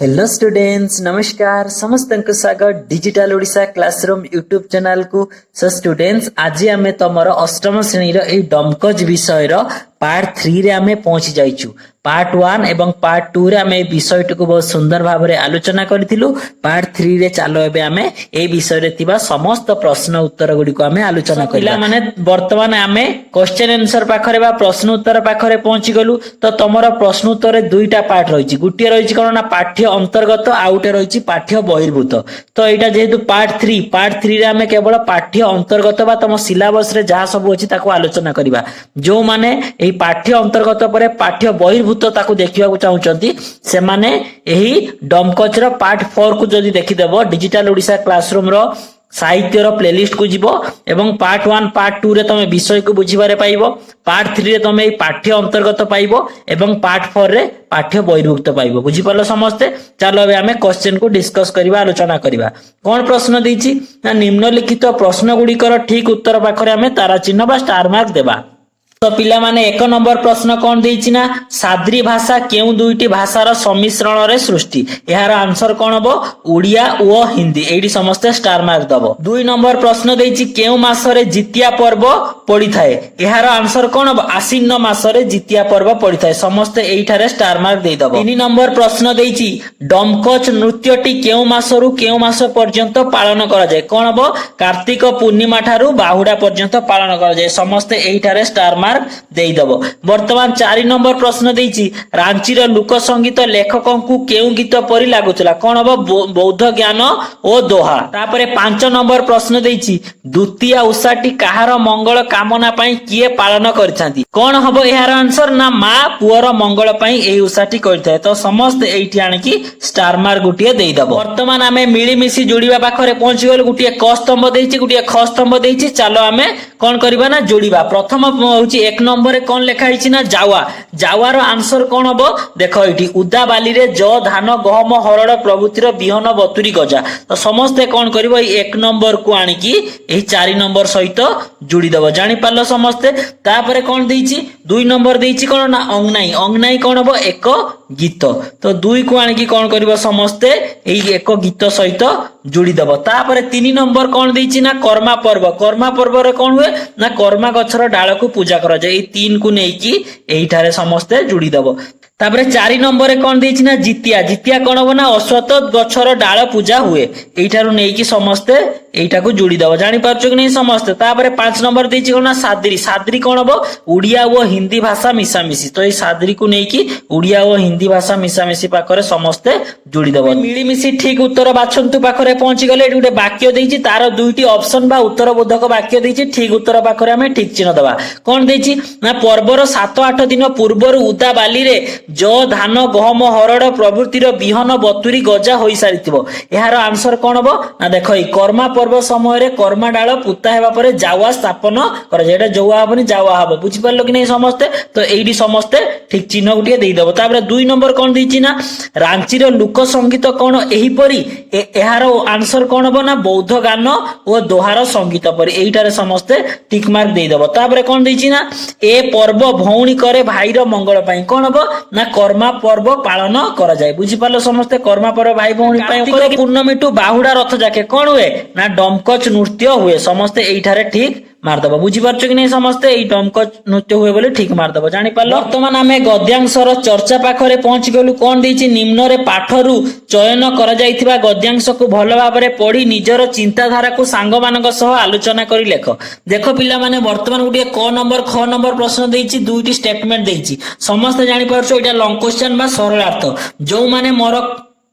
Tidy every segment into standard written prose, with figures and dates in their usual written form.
Hello students, नमस्कार। समस्त स्वागत digital Odisha classroom YouTube channel को। सो स्टूडेंट्स, आज आम तुम अष्टम श्रेणी डमकज विषय पार्ट 3 रे आमे पहुंची जाइछु। पार्ट 1 एवं पार्ट 2 रे आमे विषय को बहुत सुंदर भाव में आलोचना करिथिलु। पार्ट 3 रे चलो एबे आमे ए विषय रे थिबा समस्त प्रश्न उत्तर गुडी को आमे आलोचना करिला। माने वर्तमान आमे क्वेश्चन आंसर पाखरे बा प्रश्न उत्तर पाखरे पहुंची गलु। तो तमरो प्रश्न उत्तर रे दुईटा पार्ट रहिछि। गुटिया रहिछि कोन ना पाठ्य अंतर्गत, आउटे रहिछि पाठ्य बहिर्भूत। तो एटा जेहेतु पार्ट 3 रे आमे केवल पाठ्य अंतर्गत बा तम सिलेबस रे जहा सब अछि ताको आलोचना करिबा। जो माने एही पाठ्य अंतर्गत परे पाठ्य बहिर्भूत ताको देखिबा चाहउचंती से माने एही डमकच रो पार्ट 4 को जदी देखिदेबो डिजिटल ओडिशा क्लासरूम रो साहित्य रो प्लेलिस्ट को जीवो एवं पार्ट 1 पार्ट 2 रे तमे विषय को बुझिबारे पाइबो। पार्ट 3 रे तमे पाठ्य अंतर्गत पाइबो एवं पार्ट 4 रे पाठ्य बहिर्भूत पाइबो। बुझि पालो समस्ते। चलो अब हमें क्वेश्चन को डिस्कस करिबा, आलोचना करिबा। कोन प्रश्न देछि ना निम्नलिखित प्रश्न गुडी कर ठीक उत्तर पाखरे हमें तारा चिन्ह बा स्टार मार्क देबा। तो पिला माने 1 नंबर प्रश्न कोन देछि ना साद्री भाषा केउ दुईटी भाषार सम्मिश्रण रे सृष्टि। यार आंसर कोन हबो ओडिया ओ हिंदी। एडी समस्त स्टार मार्क दबो। 2 नंबर प्रश्न देछि केउ मासरे जितिया पर्व पड़ी थाए। यार आंसर कोन हबो आश्विन मासरे जितिया पर्व पड़ी थाए। समस्त एइठारे स्टार मार्क देइ दबो। 3 नंबर प्रश्न देछि डमकच नृत्यटी केउ मासरु केउ मास पर्यंत पालन करा जाय। कोन हबो कार्तिक पूर्णिमा ठारू बाहुडा पर्यंत पालन करा जाय। समस्त एइठारे स्टार देई दबो। वर्तमान 4 नंबर प्रश्न देछि रांचीर लोक संगीत लेखकों को केउ गीत परि लागुतला। कोन हबो बौद्ध ज्ञान ओ दोहा। तापरे 5 नंबर प्रश्न देछि द्वितीय उषाटी कहार मंगल कामना पई किए पालन करछांती। कोन हबो एहार आंसर ना मा पुअर मंगल पई एही उषाटी करथाय। तो समस्त एठी आनिकी स्टार मार्क गुटिए देई दबो। वर्तमान आमे मिली मिसी जोड़ीबा पाखरे पहुंची गेल। गुटिए क स्तंभ देछि, गुटिए ख स्तंभ देछि। चलो आमे कोन करबा ना जोड़ीबा। प्रथम होछि 1 नंबर रे कोन लेखा हिछि ना जावा। जावार आंसर कोन हबो देखो एठी उदा बाली रे ज धान गहम हरड़ प्रभृतिर बिहन बतुरी गजा। तो समस्त कोन करबो 1 नंबर को आनिकी एही 4 नंबर सहित जोड़ी दबो। जानि पालो समस्त। तापरे कोन देछि 2 नंबर देछि कोन ना अंगनाई। अंगनाई कोन हबो एक गीत। तो 2 को आनिकी कोन करबो समस्त एही एक गीत सहित जोड़ी दबो। तापरे 3 नंबर कोन देछि ना कर्मा पर्व। कर्मा पर्व रे कोन हुए ना कर्मा गछर डाल को पूजा करा जाय। 3 को नेकी एइठारे समस्त जोड़ी दबो। तापरे 4 नंबर रे कोन देछि ना जितिया। जितिया कोन हबो ना अश्वत्थ गछर डाल पूजा हुए। एइठारु नेकी समस्त एइटा को जोड़ी दबो। जानि पारछो कि नै समस्त। तापरे 5 नंबर देछि कोन ना साद्री। साद्री कोन हबो ओडिया ओ हिंदी भाषा मिसामिसी। तो ए साद्री को नेकी ओडिया ओ हिंदी भाषा मिसामिसी पाखरे समस्त जोड़ी दबो। मिली मिसी ठीक उत्तर बाछंतु पाखरे पहुंची गले। एठी गुटे वाक्य देछि, तार दुईटी ऑप्शन बा उत्तर बोधक वाक्य देछि। ठीक उत्तर पाखरे हमें ठीक चिन्ह दबा। कोन देछि ना पर्वर 7-8 दिन पूर्वर उदा बाली रे जो धान गहम हरड़ प्रभृतिर बिहन बतुरी गजा होई सारिथिबो। एहार आंसर कोन हबो ना देखो ई कर्मा पर्व समय रे कर्मा डाल पुता हेबा परे जावा स्थापन कर जेटा जौआ हबनी जावा हबो। बुझि पारलो कि नै समस्त। तो एडी समस्त ठीक चिन्ह गुटिए देई दबो। तापर 2 नंबर कोन देछि ना रांची रो लोक संगीत कोन एही परी। एहार आंसर कोन हबो ना बौद्ध गान ओ दोहार संगीत परी। एइटारे समस्त टिक मार्क देई दबो। तापर कोन देछि ना ए पर्व भौणी करे भाईर मंगल पई। कोन हबो ना कर्मा पर्व पालन करा जाय। बुझि पालो समस्त। कर्मा पर्व भाई भौणी पई करे। पूर्णमिटु बाहुडा रथ जाके कोन हुए ना डमकच नृत्य हुए। समस्त एइठारे ठीक मार दबो। बुझि पारछो कि नै समस्त। एई डमकच नृत्य हुए बोले ठीक मार दबो। जानि पालो। वर्तमान हमें गद्यांशर चर्चा पाखरे पहुंची गेलु। कोन देछि निम्न रे पाठरु चयन करा जायथिबा गद्यांश को भलो भाबरे पढी निजर चिंताधारा को सांग मानक सह आलोचना करी लेख। देखो पिला माने वर्तमान गुटिए क नंबर ख नंबर प्रश्न देछि, दुईटी स्टेटमेंट देछि। समस्त जानि पारछो एटा लॉन्ग क्वेश्चन बा सरलार्थ। जो माने मोर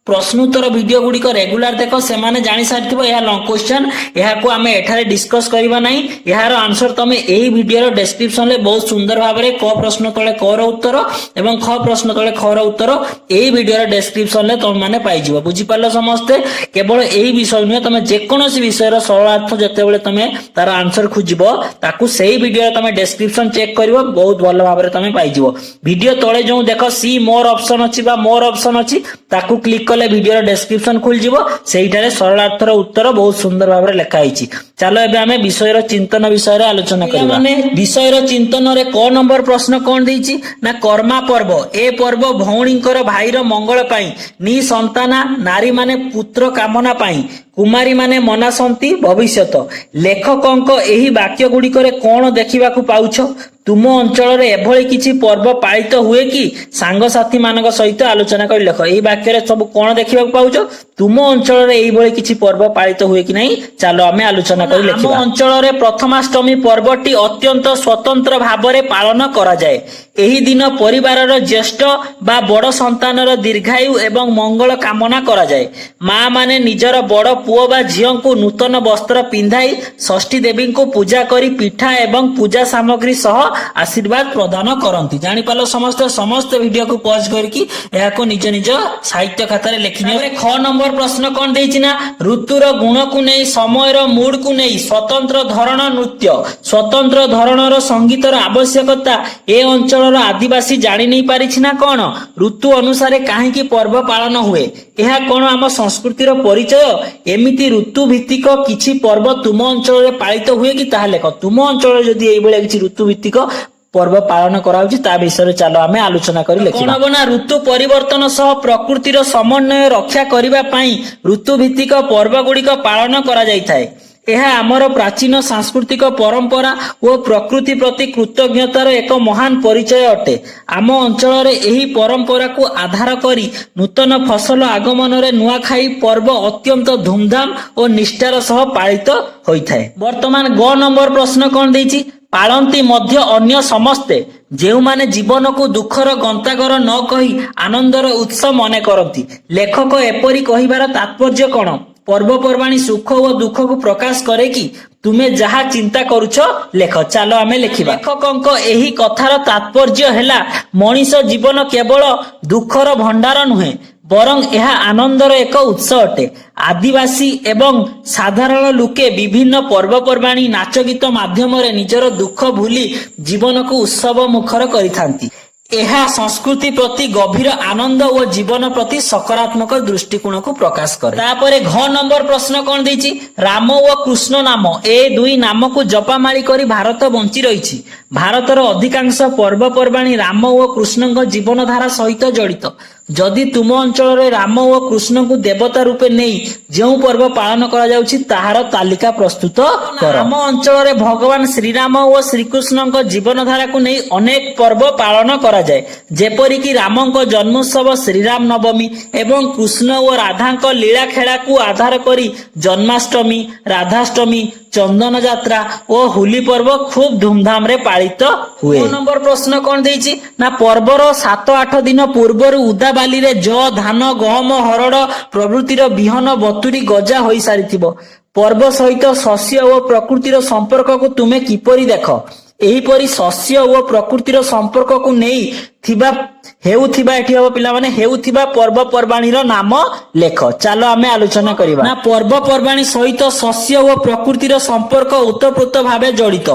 प्रश्न उत्तर वीडियो गुडी को रेगुलर देखो से माने जानि सारथिबो या लॉन्ग क्वेश्चन। एहा को हमें एठारे डिस्कस करबा नै। एहार आंसर तमे एही वीडियो रो डिस्क्रिप्शन ले बहुत सुंदर भाबरे क प्रश्न तळे क रो उत्तर एवं ख प्रश्न तळे ख रो उत्तर एही वीडियो रो डिस्क्रिप्शन ले तमे माने पाइ जिवो। बुझि पालो समस्त। केवल एही विषय नै, तमे जे कोनोसी विषय रो सरलार्थ जतेबेले तमे तार आंसर खुजिबो ताकू सेही वीडियो रो तमे डिस्क्रिप्शन चेक करिवो। बहुत भलो भाबरे तमे पाइ जिवो। वीडियो तळे जो देखो सी मोर ऑप्शन अछि बा मोर ऑप्शन अछि ताकू क्लिक कले वीडियो डिस्क्रिप्शन खुल जिवो सेइठारे सरलार्थर उत्तर बहुत सुंदर भाव लिखा होईची। चलो एबे आमे विषयर चिंतन विषय रे आलोचना करिबा। माने विषयर चिंतन रे क नंबर प्रश्न कोन देइची ना कर्मा पर्व। ए पर्व भौणीकर भाईर मंगल पाई, नि संताना नारी माने पुत्र कामना पाई, कुमारी माने मनासंती भविष्यत। लेखकंक एही वाक्य गुड़िकरे कोन देखिबाकू पाउछ? तुम अंचल रे एभଳି किछि पर्व पालित हुए कि? सांगसाथी मानक सहित आलोचना कर लेख। एही वाक्य रे सब कोन देखिबाकू पाउछ? तुम अंचल रे एभଳି किछि पर्व पालित हुए कि नहीं? चलो आमे आलोचना करि लेखिबा। आम अंचल रे प्रथमाष्टमी पर्वटी अत्यंत स्वतंत्र भाबरे पालन करा जाय। एही दिन परिवारर ज्येष्ठ बा बड़ संतानर दीर्घायु एवं मंगल कामना करा जाय। मां माने निजर बड़ पुओ बा झियंकु नूतन वस्त्र पिंधाई षष्ठी देवी को पूजा करी पिठा एवं पूजा सामग्री सह आशीर्वाद प्रदान करती। जानी पालो समस्त वीडियो को पॉज करके यह को निज निज साहित्य खाता रे लिखि ने। ख नंबर प्रश्न कोन देइछि ना ऋतुर गुण को नै समयर मूड को नै स्वतंत्र धरण नृत्य स्वतंत्र धरणर संगीतर आवश्यकता ए अंचलर आदिवासी जानि नै पारिछि ना कोन? ऋतु अनुसार काहे की पर्व पालन हुए यह कोन आम संस्कृतिर परिचय? एमिति ऋतु भित्तिक किछि पर्व तुम अंचल रे पालित हुए कि ताहले क तुम अंचल जदी एई बेले किछि ऋतु भित्तिक पर्व पालन कराउछि ता विषय चलो आमे आलोचना करि लेखिबा। कोन बना ऋतु परिवर्तन सह प्रकृतिर समन्वय रक्षा करिबा पई ऋतु भित्तिक पर्व गुड़िक पालन करा जायथाय। यह आमर प्राचीन सांस्कृतिक परंपरा और प्रकृति प्रति कृतज्ञतार एक महान परिचय अटे। आम अंचल एही परंपरा को आधार करी नूतन फसल आगमन रे नुआखाई पर्व अत्यंत धूमधाम और निष्ठार सह पालित होइथाय। वर्तमान ग नंबर प्रश्न कोन देइछि? पालंती मध्य अन्य समस्ते जेउ माने जीवन को दुखर गंतागर न कही आनंदर उत्सव मने करती। लेखक एपरी कहिबार तात्पर्य कोन? पर्वपर्वाणी सुख और दुख को प्रकाश करे कि तुमे जहा चिंता करूछ लेख। चलो आमे लिखिबा। लेखकंक एही कथार तात्पर्य हेला मनीष जीवन केवल दुखर भंडार नुहे बरं यह आनंदर एक उत्स अटे। आदिवासी एवं साधारण लोके विभिन्न पर्वपर्वाणी नाच गीत माध्यम निजर दुख भूली जीवन को उत्सव मुखर करिथांती। यह संस्कृति प्रति गभीर आनंद और जीवन प्रति सकारात्मक दृष्टिकोण को प्रकाश करे। तापरे घ नंबर प्रश्न कोन देइछि? राम और कृष्ण नाम ए दुई नाम को जपामाली करी भारत बंची रहिछि। भारतर अधिकांश पर्वपर्वाणी राम और कृष्णଙ୍କ जीवन धारा सहित जड़ित। जदि तुम अंचल रे राम और कृष्ण को देवता रूपे नहीं जो पर्व पालन करा जाउछि ताहार तालिका प्रस्तुत कर। आम अंचल रे भगवान श्रीराम और श्रीकृष्णଙ୍କ जीवन धारा को नहीं अनेक पर्व पालन करा जाए। जेपरि कि रामଙ୍କ जन्मोत्सव श्रीराम नवमी एवं कृष्ण और राधाଙ୍କ लीला खेला को आधार करी जन्माष्टमी, राधाष्टमी, चंदन यात्रा और होली पर्व खूब धूमधाम रे पालित हुए। नंबर प्रश्न कोन देइछि ना पर्वर 7-8 दिन पूर्वर उदा बाली रे ज धान गहम हरड़ प्रभृतिर बिहन बतुरी गजा होई सारिथिबो। पर्व सहित शस्य और प्रकृतिर संपर्क को तुमे किपरि देख? एहीपरि शस्य और प्रकृतिर संपर्क को नहीं थिबा हेउथिबा एठी हबो पिला माने हेउथिबा पर्वपर्वाणीर नाम लेख। चलो आमे आलोचना करिबा। ना पर्वपर्वाणी सहित शस्य और प्रकृतिर संपर्क ओतप्रोत भावे जड़ित।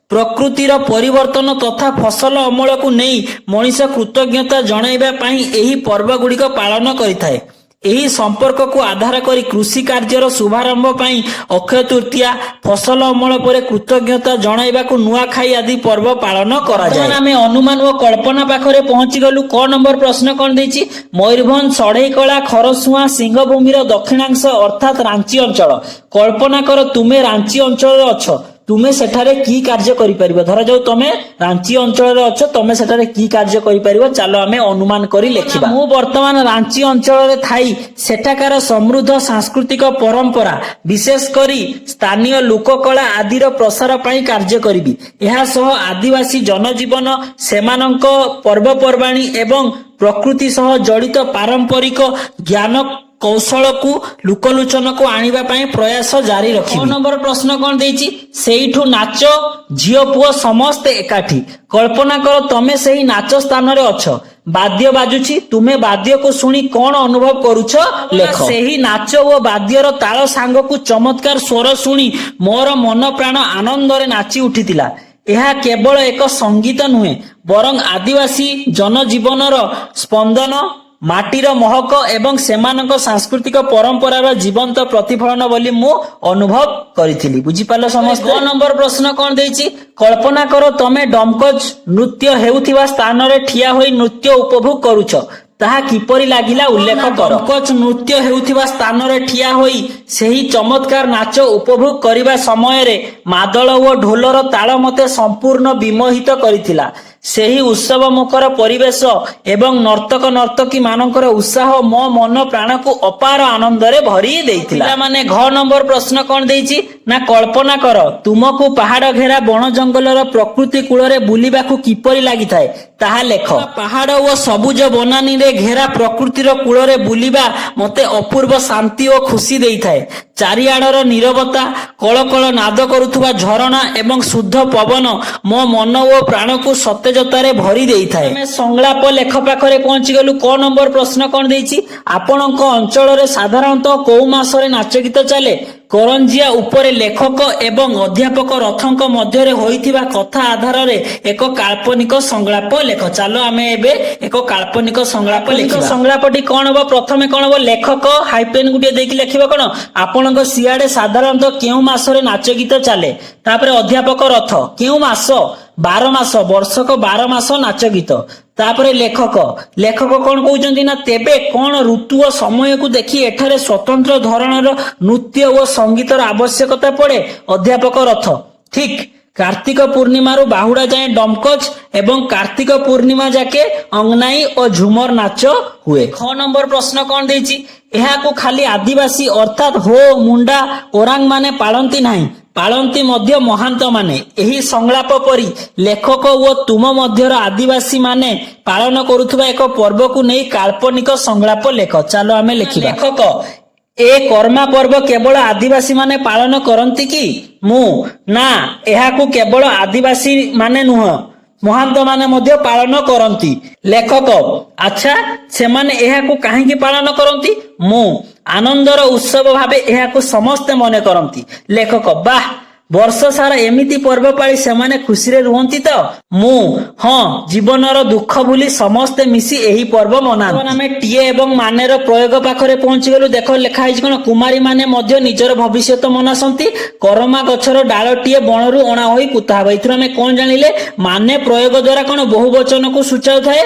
प्रकृतिर परिवर्तन तथा फसल अमल को नहीं मनीष कृतज्ञता जणाइबा पई एही पर्व गुड़िक पालन करिथाय। एही संपर्क को आधार करी कृषि कार्यर शुभारंभ पई अक्षय तृतीया, फसल अमल पर कृतज्ञता जणाइबा को नुआखाई आदि पर्व पालन करा जाय। आमे अनुमान और कल्पना पाखरे पहुंची गलु। क नंबर प्रश्न कोन देछि? मयूरभंज, सढेईकला, खरसुआ, सिंहभूमिर दक्षिणांश अर्थात रांची अंचल। कल्पना कर तुमे रांची अंचल रे अछ, तुमे सेठारे की कार्य करि परिबो? धरा जाऊ तमे रांची अंचल रे अछ, तमे सेठारे की कार्य करि परिबो? चलो आमे अनुमान करी लेखिबा। मु वर्तमान रांची अंचल रे थाई सेठाकार समृद्ध सांस्कृतिक परंपरा विशेष करी स्थानीय लोककला आदिर प्रसार पई कार्य करिबी। एहा सह आदिवासी जनजीवन सेमानंक पर्वपर्वाणी एवं प्रकृति सह जड़ित पारंपरिक ज्ञान कौशल को लोकलोचन को आनिबा पई प्रयास जारी रखिबी। नंबर प्रश्न कोन देछि? सेइठु नाच झियो पुओ समस्त एकाठी। कल्पना कर तमे सेही नाच स्थान रे अछ, वाद्य बाजुछि, तुमे वाद्य को सुनी कोन अनुभव करूछ लेख। सेही नाच ओ वाद्यर ताल सांग को चमत्कार स्वर सुनी मोर मन प्राण आनंद रे नाची उठितिला। यह केवल एक संगीत नुहे बरं आदिवासी जनजीवनर स्पंदन, ମାଟିର ମହକ ଏବଂ ସେମାନଙ୍କ ସାଂସ୍କୃତିକ ପରମ୍ପରାର ଜୀବନ୍ତ ପ୍ରତିଫଳନ ବୋଲି ମୁଁ ଅନୁଭବ କରିଥିଲି। ବୁଝିପାରିଲ ସମସ୍ତେ। 9 ନମ୍ବର ପ୍ରଶ୍ନ କଣ ଦେଇଛି? କଳ୍ପନା କର ତମେ ଡମକଚ ନୃତ୍ୟ ହେଉଥିବା ସ୍ଥାନରେ ଠିଆ ହୋଇ ନୃତ୍ୟ ଉପଭୋଗ କରୁଛ, ତାହା କିପରି ଲାଗିଲା ଉଲ୍ଲେଖ କର। ଡମକଚ ନୃତ୍ୟ ହେଉଥିବା ସ୍ଥାନରେ ଠିଆ ହୋଇ ସେହି ଚମତ୍କାର ନାଚ ଉପଭୋଗ କରିବା ସମୟରେ ମାଦଳ ଓ ଢୋଲର ତାଳ ମୋତେ ସମ୍ପୂର୍ଣ୍ଣ ବିମୋହିତ କରିଥିଲା। ସେହି ଉତ୍ସବ ମୁଖର ପରିବେଶ ଏବଂ ନର୍ତ୍ତକ ନର୍ତ୍ତକୀ ମାନଙ୍କର ଉତ୍ସାହ ମୋ ମନ ପ୍ରାଣକୁ ଅପାର ଆନନ୍ଦରେ ଭରି ଦେଇଥିଲା। ମାନେ ଘ ନମ୍ବର ପ୍ରଶ୍ନ କଣ ଦେଇଛି ନା କଳ୍ପନା କର ତୁମକୁ ପାହାଡ ଘେରା ବଣ ଜଙ୍ଗଲର ପ୍ରକୃତି କୂଳରେ ବୁଲିବାକୁ କିପରି ଲାଗିଥାଏ, ତାହା ଲେଖ। ପାହାଡ ଓ ସବୁଜ ବନାନୀରେ ଘେରା ପ୍ରକୃତିର କୂଳରେ ବୁଲିବା ମୋତେ ଅପୂର୍ବ ଶାନ୍ତି ଓ ଖୁସି ଦେଇଥାଏ। ଚାରିଆଡର ନୀରବତା, କଳକଳ ନାଦ କରୁଥିବା ଝରଣା ଏବଂ ଶୁଦ୍ଧ ପବନ ମୋ ମନ ଓ ପ୍ରାଣକୁ ସତେଜତାରେ ଭରି ଦେଇଥାଏ। ଆମେ ସଂଳାପ ଲେଖ ପାଖରେ ପହଞ୍ଚିଗଲୁ। କ ନମ୍ବର ପ୍ରଶ୍ନ କଣ ଦେଇଛି? ଆପଣଙ୍କ ଅଞ୍ଚଳରେ ସାଧାରଣତଃ କୋଉ ମାସରେ ନାଚ ଗୀତ ଚାଲେ? କରଞ୍ଜିଆ ଉପରେ ଲେଖକ ଏବଂ ଅଧ୍ୟାପକ ରଥଙ୍କ ମଧ୍ୟରେ ହୋଇଥିବା କଥା ଆଧାରରେ ଏକ କାଳ୍ପନିକ ସଂଳାପ ଲେଖ। ଚାଲ ଆମେ ଏବେ ଏକ କାଳ୍ପନିକ ସଂଳାପ ଲେଖିବା। ସଂଳାପଟି କଣ ହବ? ପ୍ରଥମେ କଣ ହବ? ଲେଖକ ହାଇପେନ ଗୁଟିଏ ଦେଇକି ଲେଖିବ କଣ? ଆପଣଙ୍କ ସିଆଡେ ସାଧାରଣତଃ କେଉଁ ମାସରେ ନାଚ ଗୀତ ଚାଲେ? ତାପରେ ଅଧ୍ୟାପକ ରଥ କେଉଁ ମାସ? 12 ମାସ, ବର୍ଷକ 12 ମାସ ନାଚ ଗୀତ। ତାପରେ ଲେଖକ କଣ କହୁଛନ୍ତି ନା ତେବେ କଣ ଋତୁ ଓ ସମୟକୁ ଦେଖି ଏଠାରେ ସ୍ୱତନ୍ତ୍ର ଧରଣର ନୃତ୍ୟ ଓ ସଙ୍ଗୀତର ଆବଶ୍ୟକତା ପଡେ? ଅଧ୍ୟାପକ ରଥ ଠିକ। କାର୍ତ୍ତିକ ପୂର୍ଣ୍ଣିମାରୁ ବାହୁଡା ଯାଏ ଡମକଚ ଏବଂ କାର୍ତ୍ତିକ ପୂର୍ଣ୍ଣିମା ଯାକେ ଅଙ୍ଗନାଇ ଓ ଝୁମର ନାଚ ହୁଏ। ଖ ନମ୍ବର ପ୍ରଶ୍ନ କଣ ଦେଇଛି? ଏହାକୁ ଖାଲି ଆଦିବାସୀ ଅର୍ଥାତ୍ ହୋ ମୁଣ୍ଡା ଓରାଙ୍ଗ ମାନେ ପାଳନ୍ତି ନାହିଁ, ପାଳନ୍ତି ମଧ୍ୟ ମହାନ୍ତ ମାନେ। ଏହି ସଂଳାପ ପରି ଲେଖକ ଓ ତୁମ ମଧ୍ୟର ଆଦିବାସୀ ମାନେ ପାଳନ କରୁଥିବା ଏକ ପର୍ବକୁ ନେଇ କାଳ୍ପନିକ ସଂଳାପ ଲେଖ। ଚାଲ ଆମେ ଲେଖିବା। ଲେଖକ ଏ କର୍ମା ପର୍ବ କେବଳ ଆଦିବାସୀ ମାନେ ପାଳନ କରନ୍ତି କି? ମୁଁ ନା, ଏହାକୁ କେବଳ ଆଦିବାସୀ ମାନେ ନୁହଁ, ମହାନ୍ତ ମାନେ ମଧ୍ୟ ପାଳନ କରନ୍ତି। ଲେଖକ ଆଚ୍ଛା, ସେମାନେ ଏହାକୁ କାହିଁକି ପାଳନ କରନ୍ତି? ମୁଁ ଆନନ୍ଦର ଉତ୍ସବ ଭାବେ ଏହାକୁ ସମସ୍ତେ ମନେ କରନ୍ତି। ଲେଖକ ବାଃ, ବର୍ଷ ସାରା ଏମିତି ପର୍ବ ପାଳି ସେମାନେ ଖୁସିରେ ରୁହନ୍ତି ତ? ମୁଁ ହଁ, ଜୀବନର ଦୁଃଖ ଭୁଲି ସମସ୍ତେ ମିଶି ଏହି ପର୍ବ ମନାନ୍ତି। ଆମେ ଟିଏ ଏବଂ ମାନେର ପ୍ରୟୋଗ ପାଖରେ ପହଞ୍ଚିଗଲୁ। ଦେଖ ଲେଖା ହେଇଛି କଣ? କୁମାରୀ ମାନେ ମଧ୍ୟ ନିଜର ଭବିଷ୍ୟତ ମନାସନ୍ତି। କରମା ଗଛର ଡାଳଟିଏ ବଣରୁ ଅଣା ହୋଇ ପୋତା ହେବ। ଏଥିରୁ ଆମେ କଣ ଜାଣିଲେ? ମାନେ ପ୍ରୟୋଗ ଦ୍ଵାରା କଣ ବହୁ ବଚନକୁ ସୂଚାଉଥାଏ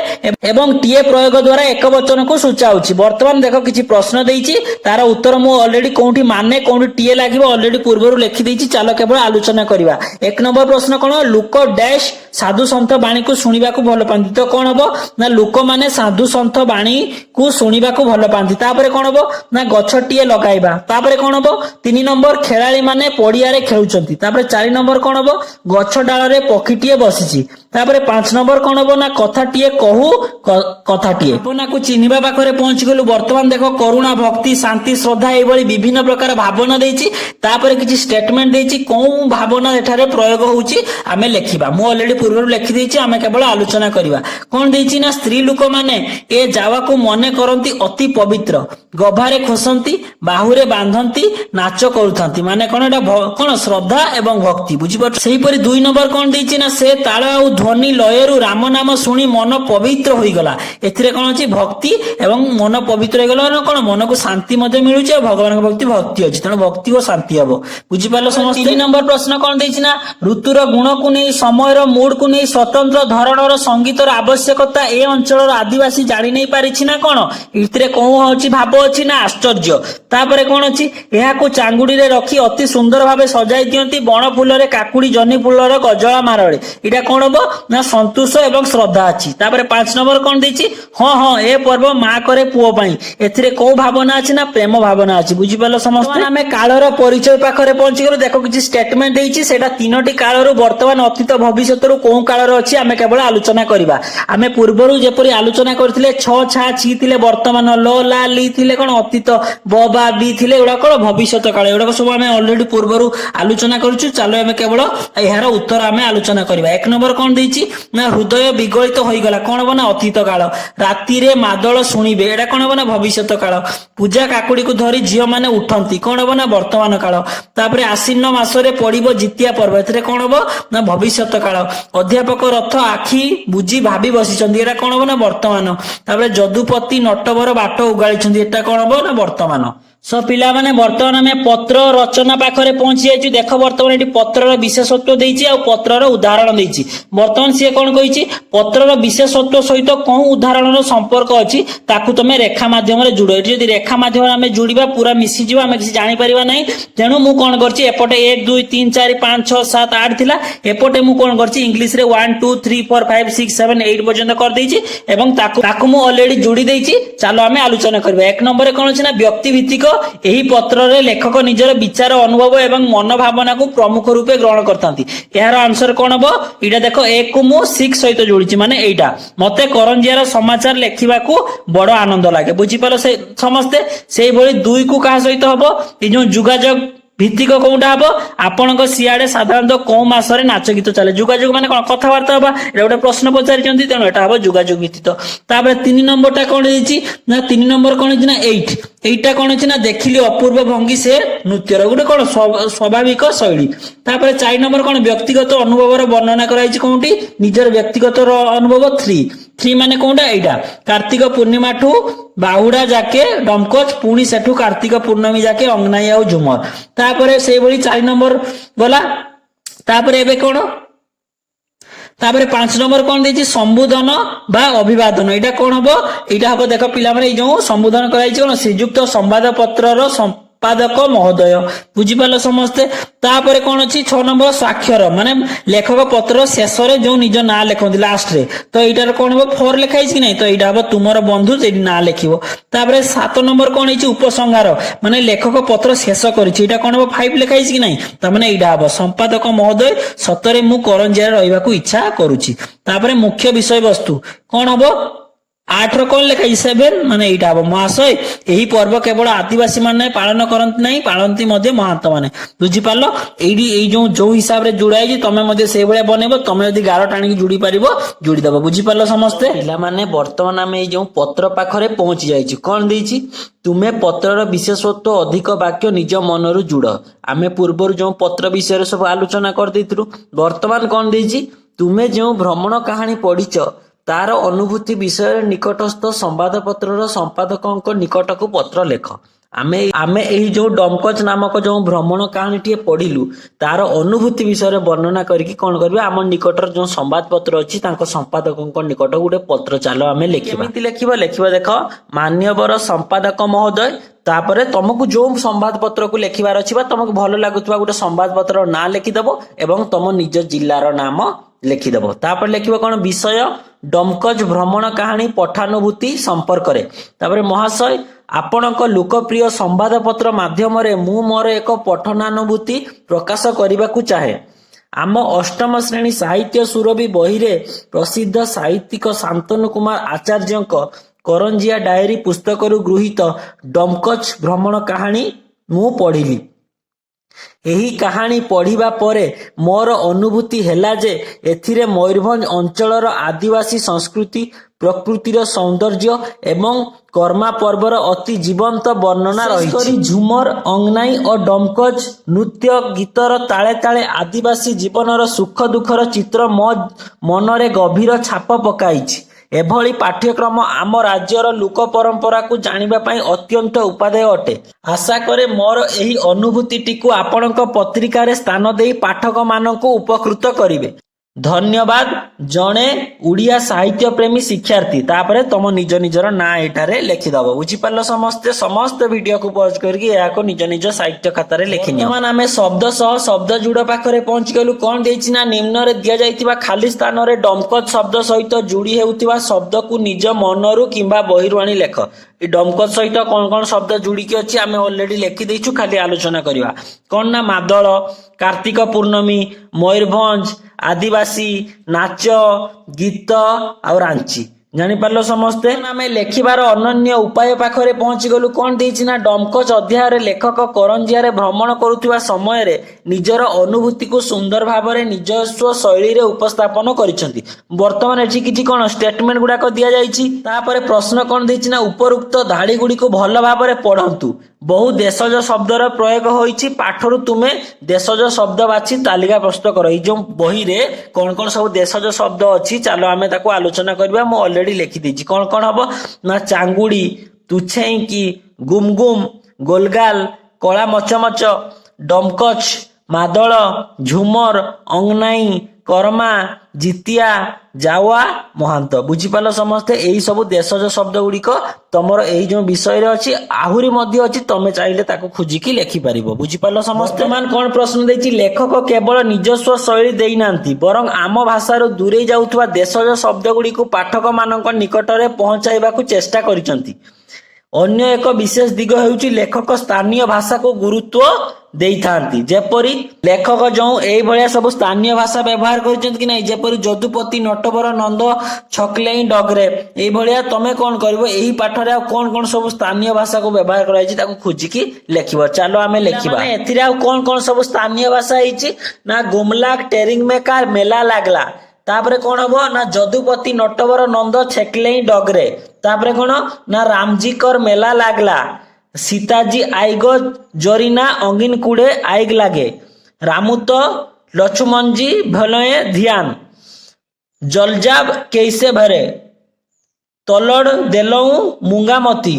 ଏବଂ ଟିଏ ପ୍ରୟୋଗ ଦ୍ଵାରା ଏକ ବଚନକୁ ସୂଚାଉଛି। ବର୍ତ୍ତମାନ ଦେଖ କିଛି ପ୍ରଶ୍ନ ଦେଇଛି, ତାର ଉତ୍ତର ମୁଁ ଅଲରେଡି କୋଉଠି ମାନେ କୋଉଠି ଟିଏ ଲାଗିବ ଅଲରେଡି ପୂର୍ବରୁ ଲେଖିଦେଇଛି। ଚାଲ କେବଳ ଆଲୋଚନା କରିବା। 1 ନମ୍ବର ପ୍ରଶ୍ନ କଣ? ଲୋକ ଡ୍ୟାଶ ସାଧୁ ସନ୍ଥ ବାଣୀକୁ ଶୁଣିବାକୁ ଭଲ ପାଆନ୍ତି। ତ କଣ ହବ ନା ଲୋକମାନେ ସାଧୁ ସନ୍ଥ ବାଣୀକୁ ଶୁଣିବାକୁ ଭଲ ପାଆନ୍ତି। ତାପରେ କଣ ହବ ନା ଗଛଟିଏ ଲଗାଇବା। ତାପରେ କଣ ହବ? 3 ନମ୍ବର ଖେଳାଳି ମାନେ ପଡିଆରେ ଖେଳୁଛନ୍ତି। ତାପରେ 4 ନମ୍ବର କଣ ହବ? ଗଛ ଡାଳରେ ପକ୍ଷୀଟିଏ ବସିଛି। ତାପରେ 5 ନମ୍ବର କଣ ହବ ନା କଥାଟିଏ କହୁ କଥାଟିଏ। ଭାବନାକୁ ଚିହ୍ନିବା ପାଖରେ ପହଞ୍ଚିଗଲୁ। ବର୍ତ୍ତମାନ ଦେଖ କରୁଣା, ଭକ୍ତି, ଶାନ୍ତି, ଶ୍ରଦ୍ଧା ଏଇଭଳି ବିଭିନ୍ନ ପ୍ରକାର ଭାବନା ଦେଇଛି। ତାପରେ କିଛି ଷ୍ଟେଟମେଣ୍ଟ ଦେଇଛି, କୋଉ ଭାବନା ଏଠାରେ ପ୍ରୟୋଗ ହଉଛି ଆମେ ଲେଖିବା। ମୁଁ ଅଲରେଡି ପୂର୍ବରୁ ଲେଖିଦେଇଛି, ଆମେ କେବଳ ଆଲୋଚନା କରିବା। କଣ ଦେଇଛି ନା ସ୍ତ୍ରୀ ଲୋକମାନେ ଏ ଯାୱାକୁ ମନେ କରନ୍ତି ଅତି ପବିତ୍ର, ଗଭାରେ ଖୋସନ୍ତି, ବାହୁରେ ବାନ୍ଧନ୍ତି, ନାଚ କରୁଥାନ୍ତି। ମାନେ କଣ? ଏଟା କଣ? ଶ୍ରଦ୍ଧା ଏବଂ ଭକ୍ତି। ବୁଝିପାରୁଛ? ସେହିପରି 2 ନମ୍ବର କଣ ଦେଇଛି ନା ସେ ତାଳ ଆଉ ଧ୍ୱନି ଲୟରୁ ରାମ ନାମ ଶୁଣି ମନ ପବିତ୍ର ହୋଇଗଲା। ଏଥିରେ କଣ ଅଛି? ଭକ୍ତି ଏବଂ ମନ ପବିତ୍ର ହୋଇଗଲା। କଣ? ମନକୁ ଶାନ୍ତି ମଧ୍ୟ ମିଳୁଛି ଆଉ ଭଗବାନଙ୍କ ପ୍ରତି ଭକ୍ତି ଅଛି, ତେଣୁ ଭକ୍ତି ଓ ଶାନ୍ତି ହବ। ବୁଝିପାରିଲ ସମସ୍ତେ? 3 ନମ୍ବର ପ୍ରଶ୍ନ କଣ ଦେଇଛି ନା ଋତୁର ଗୁଣକୁ ନେଇ, ସମୟର ମୁଡକୁ ନେଇ ସ୍ୱତନ୍ତ୍ର ଧରଣର ସଙ୍ଗୀତର ଆବଶ୍ୟକତା ଏ ଅଞ୍ଚଳର ଆଦିବାସୀ ଜାଣି ନେଇ ପାରିଛି ନା କଣ? ଏଥିରେ କଣ ଅଛି? ଭାବ ଅଛି ନା ଆଶ୍ଚର୍ଯ୍ୟ? ତାପରେ କଣ ଅଛି? ଏହାକୁ ଚାଙ୍ଗୁଡିରେ ରଖି ଅତି ସୁନ୍ଦର ଭାବେ ସଜାଇ ଦିଅନ୍ତି ବଣ ଫୁଲରେ, କାକୁଡି ଜହ୍ନି ଫୁଲର ଗଜଳା ମାଳରେ। ଏଇଟା କଣ ହବ ନା ସନ୍ତୋଷ ଏବଂ ଶ୍ରଦ୍ଧା ଅଛି। ତାପରେ 5 ନମ୍ବର କଣ ଦେଇଛି? ହଁ ହଁ, ଏ ପର୍ବ ମା କରେ ପୁଅ ପାଇଁ। ଏଥିରେ କୋଉ ଭାବନା ଅଛି ନା ପ୍ରେମ ଭାବନା ଅଛି। ବୁଝିପାରିଲ ସମସ୍ତେ? ଆମେ କାଳର ପରିଚୟ ପାଖରେ ପହଞ୍ଚିଗଲୁ। ଦେଖ କିଛି ଷ୍ଟେଟମେଣ୍ଟ ଦେଇଛି, ସେଇଟା 3ଟି କାଳରୁ ବର୍ତ୍ତମାନ, ଅତୀତ, ଭବିଷ୍ୟତରୁ କୋଉ କାଳର ଅଛି ଆମେ କେବଳ ଆଲୋଚନା କରିବା। ଆମେ ପୂର୍ବରୁ ଯେପରି ଆଲୋଚନା କରିଥିଲେ ଛ ଛା ଛି ଥିଲେ ବର୍ତ୍ତମାନ, ଲ ଲା ଲି ଥିଲେ କଣ ଅତୀତ, ବ ବା ବି ଥିଲେ ଏଗୁଡାକ କଣ ଭବିଷ୍ୟତ କାଳ। ଏଗୁଡାକ ସବୁ ଆମେ ଅଲରେଡି ପୂର୍ବରୁ ଆଲୋଚନା କରିଛୁ। ଚାଲ ଆମେ କେବଳ ଏହାର ଉତ୍ତର ଆମେ ଆଲୋଚନା କରିବା। 1 ନମ୍ବର କଣ ଦେଇଛି ନା ହୃଦୟ ବିଗଳିତ ହୋଇଗଲା। କଣ ହବ ନା ଅତୀତ କାଳ। ରାତିରେ ମାଦଳ ଶୁଣିବେ, ଏଟା କଣ ହବ ନା ଭବିଷ୍ୟତ କାଳ। ପୂଜା କାକୁଡିକୁ ଧରି ଝିଅ ମାନେ ଉଠନ୍ତି, କଣ ହବ ନା ବର୍ତ୍ତମାନ କାଳ। ତାପରେ ଆଶ୍ଵିନ ମାସରେ ରେ ପଡିବ ଜିତିଆ पर्व एथिरे कोन हबो ना भविष्यत काल अध्यापक रथ आखि बुझी भाबी बसिचंदी एटा कोन हबो ना वर्तमान तापर जदुपति नटवर बाट उगाळिचंदी एटा कोन हबो ना वर्तमान सो पिला माने वर्तमान में पत्र रचना पाखरे पहुंची जाइछु देख वर्तमान एटी पत्रर विशेषत्व देइछि आ पत्रर उदाहरण देइछि वर्तमान से कोन कहिछि पत्रर विशेषत्व सहित कोन उदाहरणर संपर्क अछि ताकू तमे रेखा माध्यम रे जुडो एटी जदि रेखा माध्यम रे हमें जुडिबा पूरा मिसि जिवा हमें किछि जानि परिबा नै तेनु मु कोन करछि एपटे 1 2 3 4 5 6 7 8 थिला एपटे मु कोन करछि इंग्लिश रे 1 2 3 4 5 6 7 8 पर्यंत कर देइछि एवं ताकू मु ऑलरेडी जुडी देइछि चलो हमें आलोचना करबा एक नंबर रे कोन अछि ना व्यक्ति भित्तिक एही पत्ररे लेखक निजर विचार अनुभव एवं मन भावना को प्रमुख रूपे ग्रहण करथांती यार आंसर कोन हबो इटा देखो एक को मु 6 सहित जोड़ीची माने एटा मते करंजियार समाचार लेखिबा को बड़ आनंद लागे बुझी पालो से समस्ते सेही भली 2 को का सहित हबो ए जो जुगाजग भित्तिक कोउटा हबो आपनक सियाडे साधारणतः को मासरे नाच गीत चले जुगाजुग माने कोन कथावार्ता हबा एटा गोटे प्रश्न पचारिचंती तेनो एटा हबो जुगाजुग भित्तिक तापर 3 नंबरटा कोन देछि ना 3 नंबर कोन छि ना 8 एटा कोन छि ना देखिली अपूर्व भंगी से नृत्यर गोटे कोन स्वाभाविक शैली तापर 4 नंबर कोन व्यक्तिगत अनुभवर वर्णना कराइछि कोनटी निजर व्यक्तिगत अनुभव 3 माने कोनटा एटा कार्तिक पूर्णिमा ठू बाहुडा जाके डमकच पुणी सेठू कार्तिक पूर्णमी जाके अंगनाई आ झुमर तापर से भली 4 नंबर गला तापर एबे कोन तापर 5 नंबर कोन देछि संबोधन बा अभिवादन एटा कोन हबो एटा हबो देखो पिला माने जो संबोधन कराई छै कोन श्रीयुक्त संवाद पत्रर संपादक महोदय बुझी पालो समस्ते तापर कोन अछि 6 नंबर स्वाक्षर माने लेखक पत्र शेष रे जो निज ना लेखंती लास्ट रे तो एटार कोन हबो फॉर लिखाई छै नै तो एटा हबो तुमर बंधु सेठी ना लेखिबो तापर 7 नंबर कोन अछि उपसंहार माने लेखक पत्र शेष करिछि एटा कोन हबो 5 लिखाई छै नै त माने एटा हबो संपादक महोदय सतरे मु करंजिया रहइबा को इच्छा करूछि तापर मुख्य विषय वस्तु कोन हबो 8 रो कोन लिखाई 7 माने एटा हबो महाशय एही पर्व केवल आदिवासी माने पालन करंत नै पालंती मध्ये महात्मा माने बुझी पालो एडी एई जो हिसाब रे जुड़ाई जे तमे मध्ये से भले बनेबो तमे यदि गारो टाणी जुड़ी परिबो जुड़ी दबो बुझी पालो समस्ते पिला माने वर्तमान हम एई जो पत्र पाखरे पहुंची जाईची कोन देईची तुमे पत्रर विशेषत्व अधिक वाक्य निज मनरु जुड़ आमे पूर्वरु जो पत्र विषय सब आलोचना कर दैथिलु वर्तमान कोन देईची तुमे जो भ्रमण कहानी पढिच तार अनुभूति विषय निकटस्थ संवाद पत्रर संपादकଙ୍କ निकटକୁ पत्र लेख आमे एही जो डमकच नामक जो भ्रमण कहानी टिए पढिलु तार अनुभूति विषय वर्णना करके कोन करबे आम निकटर जो संवाद पत्र अछि तांको संपादकଙ୍କ निकट गुटे पत्र चालो आमे लेखिबा केमिति लेखिबा देखो मान्यवर संपादक महोदय तापरे तुमको जो संवाद पत्र को लेखिबार अछि बा तुमको भलो लागुतबा गुटे संवाद पत्र ना लेखि दबो एवं तुम निज जिल्लार नाम लेखि दबो तापर लेखिबो कोन विषय डमकच भ्रमण कहानी पठानुभूति संपर्क रे तापर महाशय आपणक लोकप्रिय संवाद पत्र माध्यम रे मु मोर एक पठनानुभूति प्रकाश करबा को चाहे आम अष्टम श्रेणी साहित्य सुरभि बही रे प्रसिद्ध साहित्यिक शांतनु कुमार आचार्यक करंजिया डायरी पुस्तकरू गृहीत डमकच भ्रमण कहानी मु पढ़िली एही कहानी पढ़िबा परे मोर अनुभूति हेला जे एथिरे मयूरभंज अंचलर आदिवासी संस्कृति प्रकृतिर सौंदर्य एवं कर्मा पर्वर अति जीवंत वर्णना रही झुमर अंगनाई और डमकच नृत्य गीतर ताले ताले आदिवासी जीवनर सुख दुखर चित्र मो मनरे गभीर छाप पकाइछि एभली पाठ्यक्रम आम राज्यर लोक परंपरा को जानिबा पई अत्यंत उपादेय अटे आशा करे मोर एही अनुभूति को आपणक पत्रिका रे स्थान देई पाठक मानक उपकृत करिवे धन्यवाद जणे उड़िया साहित्य प्रेमी शिक्षार्थी तापरे तुम निज निजर ना एटारे लिखि दबो बुझी पालो समस्त वीडियो को पॉज करके या को निज निज साहित्य खाता रे लिखि नियो मान हमें शब्द सह शब्द जुड़ पाखरे पहुंच गेलु कोन देछि ना निम्न रे दिया जाइतिबा खाली स्थान रे डमकच शब्द सहित जुड़ी हेउतिबा शब्द को निज मनरु किंबा बहिरु आनी लेख ए डमकच सहित कोन कोन शब्द जुड़ी के अछि हमें ऑलरेडी लिखि देइछु खाली आलोचना करिवा कोन ना मादळ कार्तिक पूर्णमी मयूरभंज आदिवासी नाच गीत और रांची ଜାଣିପାରିଲ ସମସ୍ତେ। ଆମେ ଲେଖିବାର ଅନନ୍ୟ ଉପାୟ ପାଖରେ ପହଞ୍ଚି ଗଲୁ। କଣ ଦେଇଛି ନା ଡମକଚ ଅଧ୍ୟାୟରେ ଲେଖକ କରଞ୍ଜିଆରେ ଭ୍ରମଣ କରୁଥିବା ସମୟରେ ନିଜର ଅନୁଭୂତିକୁ ସୁନ୍ଦର ଭାବରେ ନିଜସ୍ୱ ଶୈଳୀରେ ଉପସ୍ଥାପନ କରିଛନ୍ତି। ବର୍ତ୍ତମାନ ଏଠି କିଛି କଣ ଷ୍ଟେଟମେଣ୍ଟ ଗୁଡାକ ଦିଆଯାଇଛି। ତାପରେ ପ୍ରଶ୍ନ କଣ ଦେଇଛି ନା ଉପରୋକ୍ତ ଧାଡି ଗୁଡିକୁ ଭଲ ଭାବରେ ପଢନ୍ତୁ। ବହୁ ଦେଶଜ ଶବ୍ଦର ପ୍ରୟୋଗ ହୋଇଛି। ପାଠରୁ ତୁମେ ଦେଶଜ ଶବ୍ଦ ବାଛି ତାଲିକା ପ୍ରସ୍ତୁତ କର। ଏଇ ଯୋଉ ବହିରେ କଣ କଣ ସବୁ ଦେଶଜ ଶବ୍ଦ ଅଛି ଚାଲ ଆମେ ତାକୁ ଆଲୋଚନା କରିବା। ମୁଁ ଅଲରେଡି ଲେଖିଦେଇଛି। କଣ କଣ ହବ ନା ଚାଙ୍ଗୁଡି, ତୁଛେଇକି, ଗୁମଗୁମ, ଗୋଲଗାଲ, କଳା ମଚମଚ, ଡମକଚ, ମାଦଳ, ଝୁମର, ଅଙ୍ଗନାଇ, କର୍ମା, ଜିତିଆ, ଜାୱା, ମହାନ୍ତ। ବୁଝିପାରିଲ ସମସ୍ତେ। ଏଇ ସବୁ ଦେଶଜ ଶବ୍ଦ ଗୁଡିକ ତମର ଏଇ ଯୋଉ ବିଷୟରେ ଅଛି। ଆହୁରି ମଧ୍ୟ ଅଛି, ତମେ ଚାହିଁଲେ ତାକୁ ଖୋଜିକି ଲେଖିପାରିବ। ବୁଝିପାରିଲ ସମସ୍ତେ। ବର୍ତ୍ତମାନ କଣ ପ୍ରଶ୍ନ ଦେଇଛି ଲେଖକ କେବଳ ନିଜସ୍ୱ ଶୈଳୀ ଦେଇନାହାନ୍ତି ବରଂ ଆମ ଭାଷାରୁ ଦୂରେଇ ଯାଉଥିବା ଦେଶଜ ଶବ୍ଦ ଗୁଡିକୁ ପାଠକ ମାନଙ୍କ ନିକଟରେ ପହଞ୍ଚାଇବାକୁ ଚେଷ୍ଟା କରିଛନ୍ତି। ଅନ୍ୟ ଏକ ବିଶେଷ ଦିଗ ହେଉଛି ଲେଖକ ସ୍ଥାନୀୟ ଭାଷାକୁ ଗୁରୁତ୍ୱ ଦେଇଥାନ୍ତି। ଯେପରି ଲେଖକ ଯୋଉ ଏଇଭଳିଆ ସବୁ ସ୍ଥାନୀୟ ଭାଷା ବ୍ୟବହାର କରିଛନ୍ତି କି ନାହିଁ, ଯେପରି ଯଦୁପତି, ନଟବର, ନନ୍ଦ, ଛକଲେଇ, ଡଗରେ। ଏଇଭଳିଆ ତମେ କଣ କରିବ ଏହି ପାଠରେ ଆଉ କଣ କଣ ସବୁ ସ୍ଥାନୀୟ ଭାଷାକୁ ବ୍ୟବହାର କରାଯାଇଛି ତାକୁ ଖୋଜିକି ଲେଖିବ। ଚାଲ ଆମେ ଲେଖିବା। ଏଥିରେ ଆଉ କଣ କଣ ସବୁ ସ୍ଥାନୀୟ ଭାଷା ହେଇଛି ନା ଗୁମଲାକ, ଟେରିଙ୍ଗ ମେକାର, ମେଲା ଲାଗଲା। ତାପରେ କଣ ହବ ନା ଯଦୁପତି, ନଟବର, ନନ୍ଦ, ଛେକଲେଇ, ଡଗରେ। ତାପରେ କଣ ନା ରାମଜୀ କର ମେଲା ଲାଗଲା, ସୀତାଜୀ ଆଇଗ ଜୋରିନା ଅଙ୍ଗିନ କୁଡେ ଆଇଗ ଲାଗେ, ରାମୁତ ଲଛୁମଞ୍ଜି ଭଲଏ ଧ୍ୟାନ, ଜଲଜାବ କେଇसे ଭରେ, ତଲଡ ଦେଲଉ ମୁଙ୍ଗାମତି,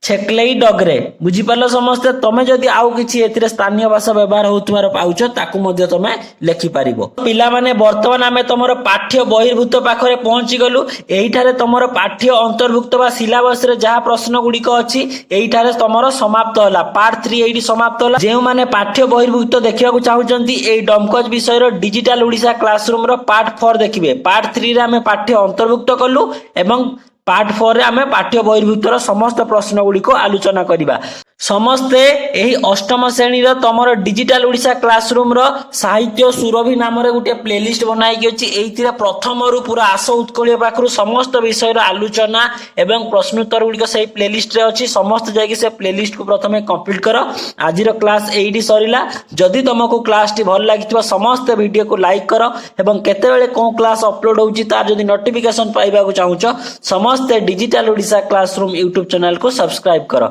ଛେକଲେଇ ଡଗରେ। ବୁଝିପାରିଲ ସମସ୍ତେ। ତମେ ଯଦି ଆଉ କିଛି ଏଥିରେ ସ୍ଥାନୀୟ ଭାଷା ବ୍ୟବହାର ହଉଥିବାର ପାଉଛ ତାକୁ ମଧ୍ୟ ତମେ ଲେଖିପାରିବ। ପିଲାମାନେ ବର୍ତ୍ତମାନ ଆମେ ତମର ପାଠ୍ୟ ବହିର୍ଭୂତ ପାଖରେ ପହଞ୍ଚି ଗଲୁ। ଏଇଠାରେ ତମର ପାଠ୍ୟ ଅନ୍ତର୍ଭୁକ୍ତ ବା ସିଲାବସରେ ଯାହା ପ୍ରଶ୍ନ ଗୁଡିକ ଅଛି ଏଇଠାରେ ତମର ସମାପ୍ତ ହେଲା। ପାର୍ଟ 3 ଏଇଠି ସମାପ୍ତ ହେଲା। ଯେଉଁମାନେ ପାଠ୍ୟ ବହିର୍ଭୁତ ଦେଖିବାକୁ ଚାହୁଁଛନ୍ତି ଏଇ ଡମକଚ ବିଷୟର ଡିଜିଟାଲ ଓଡ଼ିଶା କ୍ଲାସରୁମ ର ପାର୍ଟ 4 ଦେଖିବେ। ପାର୍ଟ 3 ରେ ଆମେ ପାଠ୍ୟ ଅନ୍ତର୍ଭୁକ୍ତ କଲୁ ଏବଂ ପାର୍ଟ 4 ରେ ଆମେ ପାଠ୍ୟ ବହିର୍ଭୁତର ସମସ୍ତ ପ୍ରଶ୍ନ ଗୁଡିକ ଆଲୋଚନା କରିବା। ସମସ୍ତେ ଏହି ଅଷ୍ଟମ ଶ୍ରେଣୀର ତମର ଡିଜିଟାଲ ଓଡ଼ିଶା କ୍ଲାସରୁମ ର ସାହିତ୍ୟ ସୁରଭି ନାମରେ ଗୋଟେ ପ୍ଲେଲିଷ୍ଟ ବନାଇକି ଅଛି। ଏଇଥିରେ ପ୍ରଥମରୁ ପୁରା ଆସ ଉତ୍କଳୀୟ ପାଖରୁ ସମସ୍ତ ବିଷୟର ଆଲୋଚନା ଏବଂ ପ୍ରଶ୍ନୋତ୍ତର ଗୁଡିକ ସେଇ ପ୍ଲେଲିଷ୍ଟରେ ଅଛି। ସମସ୍ତେ ଯାଇକି ସେ ପ୍ଲେଲିଷ୍ଟକୁ ପ୍ରଥମେ କମ୍ପ୍ଲିଟ କର। ଆଜିର କ୍ଲାସ ଏଇଠି ସରିଲା। ଯଦି ତମକୁ କ୍ଲାସଟି ଭଲ ଲାଗିଥିବ ସମସ୍ତେ ଭିଡିଓକୁ ଲାଇକ୍ କର ଏବଂ କେତେବେଳେ କୋଉ କ୍ଲାସ ଅପଲୋଡ ହେଉଛି ତାର ଯଦି ନୋଟିଫିକେସନ ପାଇବାକୁ ଚାହୁଁଛ ସମସ୍ତେ ଡିଜିଟାଲ ଓଡ଼ିଶା କ୍ଲାସରୁମ ୟୁଟ୍ୟୁବ ଚ୍ୟାନେଲକୁ ସବସ୍କ୍ରାଇବ କର।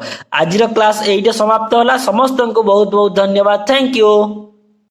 ଆଜିର କ୍ଲାସ ଏଇଠି ସମାପ୍ତ ହେଲା। ସମସ୍ତଙ୍କୁ ବହୁତ ବହୁତ ଧନ୍ୟବାଦ। Thank you.